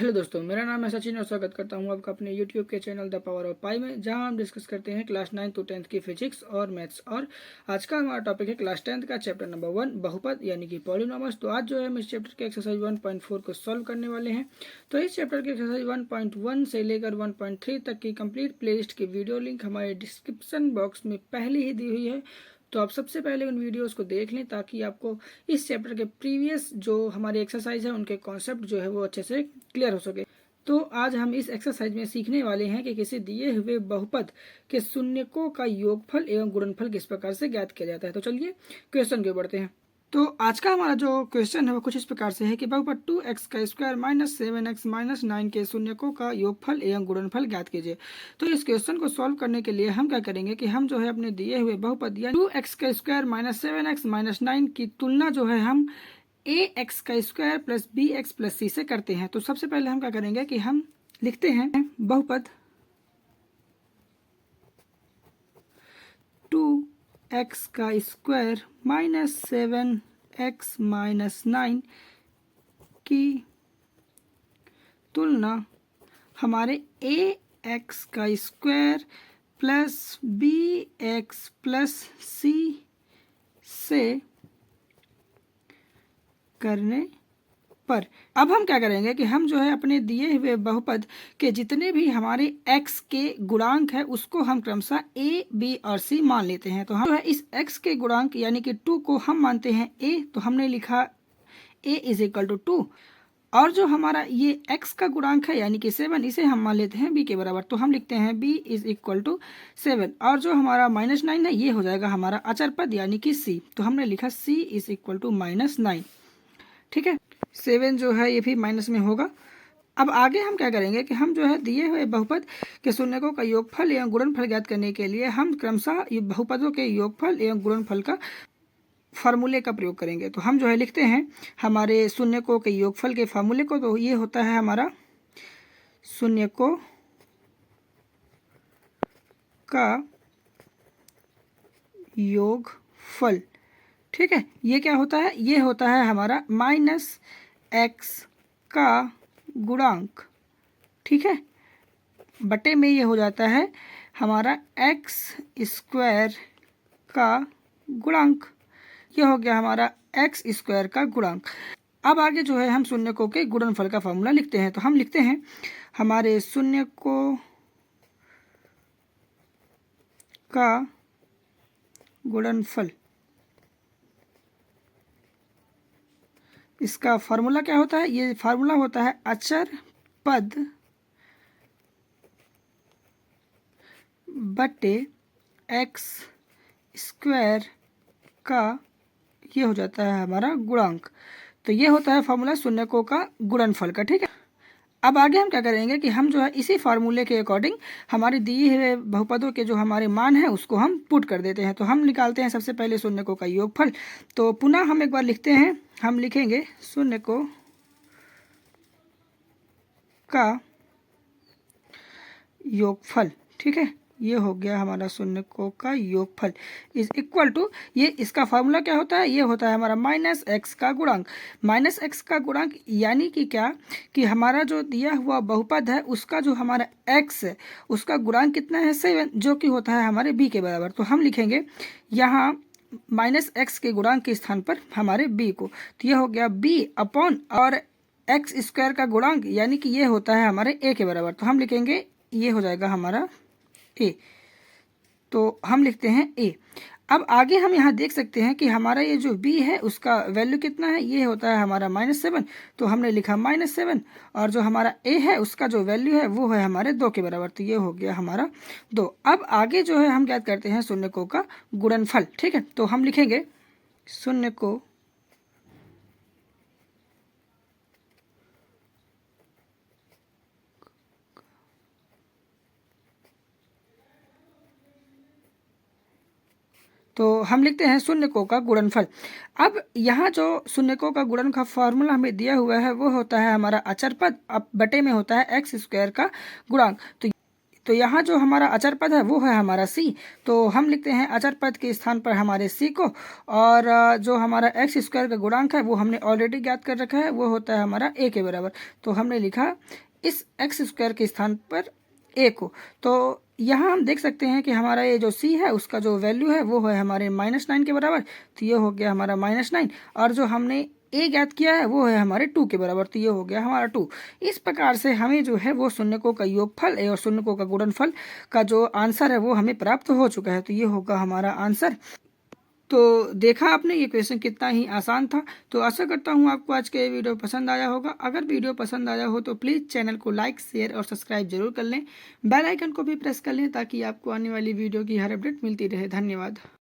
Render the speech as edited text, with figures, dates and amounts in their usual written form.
Hello दोस्तों, मेरा नाम है सचिन और स्वागत करता हूं आपका अपने यूट्यूब के चैनल द पावर ऑफ पाई में, जहां हम डिस्कस करते हैं क्लास 9 to 10th की फिजिक्स और मैथ्स। और आज का हमारा टॉपिक है क्लास 10th का चैप्टर नंबर 1 बहुपद यानी कि पॉलिनॉमस। तो आज जो है हम इस चैप्टर के एक्सरसाइज 1.4 को सॉल्व करने वाले हैं। तो इस चैप्टर के एक्सरसाइज 1.1 से लेकर 1.3 तक की कंप्लीट प्लेलिस्ट की वीडियो लिंक हमारे डिस्क्रिप्शन बॉक्स में पहले ही दी हुई है। तो आप सबसे पहले उन वीडियोस को देख लें ताकि आपको इस चैप्टर के प्रीवियस जो हमारी एक्सरसाइज है उनके कॉन्सेप्ट जो है वो अच्छे से क्लियर हो सके। तो आज हम इस एक्सरसाइज में सीखने वाले हैं कि किसी दिए हुए बहुपद के शून्यकों का योगफल एवं गुणनफल किस प्रकार से ज्ञात किया जाता है। तो चलिए क्वेश्चन के बढ़ते हैं। तो आज का हमारा जो क्वेश्चन है वो कुछ इस प्रकार से है कि बहुपद 2x का स्क्वायर माइनस 7x माइनस 9 के शून्यकों का योगफल एवं गुणनफल ज्ञात कीजिए। तो इस क्वेश्चन को सॉल्व करने के लिए हम क्या करेंगे कि हम जो है अपने दिए हुए बहुपद यानी 2x का स्क्वायर माइनस 7x माइनस 9 की तुलना जो है हम ax का square plus bx plus c से करते हैं। तो सबसे पहले हम क्या करेंगे कि हम लिखते हैं बहुपद 2x का स्क्वायर माइनस 7x माइनस 9 की तुलना हमारे ax का square plus bx plus c से करने पर अब हम क्या करेंगे कि हम जो है अपने दिए हुए बहुपद के जितने भी हमारे x के गुणांक है उसको हम क्रमशः a, b और c मान लेते हैं। तो हम जो है इस x के गुणांक यानी कि 2 को हम मानते हैं a, तो हमने लिखा a इज इक्वल टू 2। और जो हमारा ये x का गुणांक है यानी कि 7, इसे हम मान लेते हैं b के बराबर, तो हम लिखते हैं b इज इक्वल टू 7। और जो हमारा माइनस 9 है ये हो जाएगा हमारा अचर पद यानी कि c, तो हमने लिखा c is equal to minus 9। ठीक है, 7 जो है ये भी माइनस में होगा। अब आगे हम क्या करेंगे कि हम जो है दिए हुए बहुपद के शून्यकों का योगफल एवं गुणनफल ज्ञात करने के लिए हम क्रमशः बहुपदों के योगफल एवं गुणनफल का फार्मूले का प्रयोग करेंगे। तो हम जो है लिखते हैं हमारे शून्यकों के योगफल के फार्मूले को। तो ये होता है हमारा शून्यकों का योगफल। ठीक है, ये क्या होता है, ये होता है हमारा माइनस x का गुणांक। ठीक है, बटे में ये हो जाता है हमारा x स्क्वायर का गुणांक। ये हो गया हमारा x स्क्वायर का गुणांक। अब आगे जो है हम शून्यकों के गुणनफल का फॉर्मूला लिखते हैं। तो हम लिखते हैं हमारे शून्यकों का गुणनफल, इसका फार्मूला क्या होता है, ये फार्मूला होता है अचर पद बटे x स्क्वायर का, ये हो जाता है हमारा गुणांक। तो ये होता है फार्मूला शून्यकों का गुणनफल का। ठीक है, अब आगे हम क्या करेंगे कि हम जो है इसी फार्मूले के अकॉर्डिंग हमारे दिए हुए बहुपदों के जो हमारे मान हैं उसको हम पुट कर देते हैं। तो हम निकालते हैं सबसे पहले शून्यकों का योगफल। तो पुनः हम एक बार लिखते हैं, हम लिखेंगे शून्यकों का योगफल। ठीक है, ये हो गया हमारा शून्यकों का योगफल इज इक्वल टू, ये इसका फार्मूला क्या होता है, ये होता है हमारा माइनस x का गुणांक। माइनस x का गुणांक यानी कि क्या कि हमारा जो दिया हुआ बहुपद है उसका जो हमारा x है उसका गुणांक कितना है 7, जो कि होता है हमारे b के बराबर। तो हम लिखेंगे यहाँ माइनस x के गुणांक के स्थान पर हमारे b को। तो ये हो गया b अपॉन और x स्क्वायर का गुणांक यानी कि ये होता है हमारे a के बराबर। तो हम लिखेंगे ये हो जाएगा हमारा a, तो हम लिखते हैं a। अब आगे हम यहाँ देख सकते हैं कि हमारा ये जो b है उसका वैल्यू कितना है, ये होता है हमारा -7। तो हमने लिखा -7 और जो हमारा a है उसका जो वैल्यू है वो है हमारे 2 के बराबर। तो ये हो गया हमारा 2। अब आगे जो है हम ज्ञात करते हैं शून्यकों का गुणनफल। ठीक है, तो हम लिखेंगे शून्यकों तो हम लिखते हैं शून्यकों का गुणनफल। अब यहाँ जो शून्यकों का गुणन का फॉर्मूला हमें दिया हुआ है वो होता है हमारा अचर पद, अब बटे में होता है x स्क्वायर का गुणांक। तो यहाँ जो हमारा अचर पद है वो है हमारा सी, तो हम लिखते हैं अचर पद के स्थान पर हमारे सी को। और जो हमारा एक्स स्क्वायर का गुणांक है वो हमने ऑलरेडी ज्ञात कर रखा है, वो होता है हमारा ए के बराबर। तो हमने लिखा इस एक्स स्क्वायर के स्थान पर ए को। तो यहाँ हम देख सकते हैं कि हमारा ये जो सी है उसका जो वैल्यू है वो है हमारे -9 के बराबर, तो ये हो गया हमारा -9। और जो हमने ए ज्ञात किया है वो है हमारे 2 के बराबर, तो ये हो गया हमारा 2। इस प्रकार से हमें जो है वो शून्यकों का योगफल और शून्यकों का गुणनफल का जो आंसर है वो हमें प्राप्त हो चुका है, तो ये होगा हमारा आंसर। तो देखा आपने ये क्वेश्चन कितना ही आसान था। तो आशा करता हूँ आपको आज का ये वीडियो पसंद आया होगा। अगर वीडियो पसंद आया हो तो प्लीज़ चैनल को लाइक, शेयर और सब्सक्राइब जरूर कर लें। बेल आइकन को भी प्रेस कर लें ताकि आपको आने वाली वीडियो की हर अपडेट मिलती रहे। धन्यवाद।